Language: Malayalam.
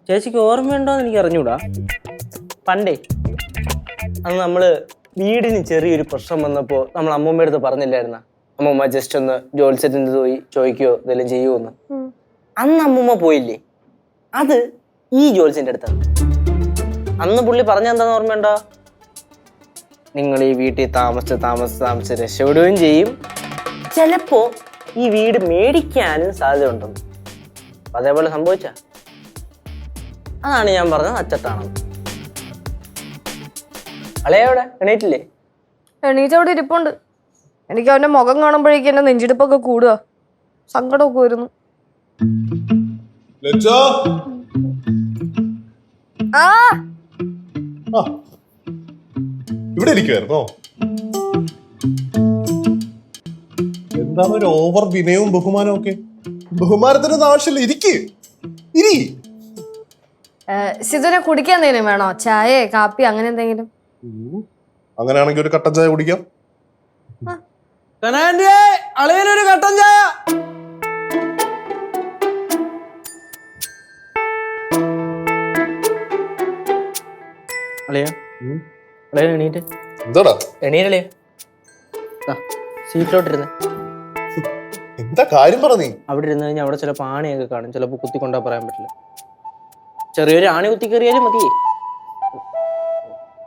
ചേച്ചിക്ക് ഓർമ്മയുണ്ടോന്ന് എനിക്ക് അറിഞ്ഞൂടാ. പണ്ടേ അന്ന് നമ്മള് വീടിന് ചെറിയൊരു പ്രശ്നം വന്നപ്പോ നമ്മൾ അമ്മൂമ്മ അടുത്ത് പറഞ്ഞില്ലായിരുന്ന, അമ്മൂമ്മ ജസ്റ്റ് ഒന്ന് ജോത്സ്യത്തിന്റെ പോയി ചോദിക്കോ ഇതെല്ലാം ചെയ്യുമോന്ന്. അന്ന് അമ്മൂമ്മ പോയില്ലേ, അത് ഈ ജോത്സ്യന്റെ അടുത്താണ്. അന്ന് പുള്ളി പറഞ്ഞ എന്താന്ന് ഓർമ്മയുണ്ടോ? നിങ്ങൾ ഈ വീട്ടിൽ താമസിച്ച് രക്ഷപ്പെടുകയും ചെയ്യും, ചിലപ്പോ ഈ വീട് മേടിക്കാനും സാധ്യത ഉണ്ടെന്ന്. അതേപോലെ സംഭവിച്ച അതാണ് ഞാൻ പറഞ്ഞത് അച്ചട്ടാണെന്ന്. അളയോടെ എണീറ്റില്ലേ? എണീറ്റവിടെ ഇരിപ്പുണ്ട്. എനിക്ക് അവന്റെ മുഖം കാണുമ്പോഴേക്കും എന്റെ നെഞ്ചിടിപ്പൊക്കെ കൂടുക, സങ്കടമൊക്കെ വരുന്നു. ഇവിടെ ഇരിക്കുവായിരുന്നോ? എന്താണ് ഒരു ഓവർ വിനയവും ബഹുമാനവും ഒക്കെ? ബഹുമാനത്തിനൊന്നും ആവശ്യമില്ല, ഇരി. സിധുവിനെ കുടിക്കാൻ എന്തെങ്കിലും വേണോ? ചായ കാപ്പി അങ്ങനെ എന്തെങ്കിലും? അങ്ങനെയാണെങ്കിൽ ഒരു കട്ടൻ ചായ കുടിക്കാം. അളയിലൊരു കട്ടൻ ചായ. എണീറ്റ് എന്താടാ? എണീരളിയ സീറ്റിലോട്ടിരുന്ന്. എന്താ കാര്യം പറ? നീ അവിടെ ഇരുന്ന് കഴിഞ്ഞാൽ അവിടെ ചിലപ്പോൾ ആണിയൊക്കെ കാണും, ചിലപ്പോൾ കുത്തിക്കൊണ്ടാ പറയാൻ പറ്റില്ല. ചെറിയൊരു ആണി കുത്തി കയറിയാലും മതിയേ.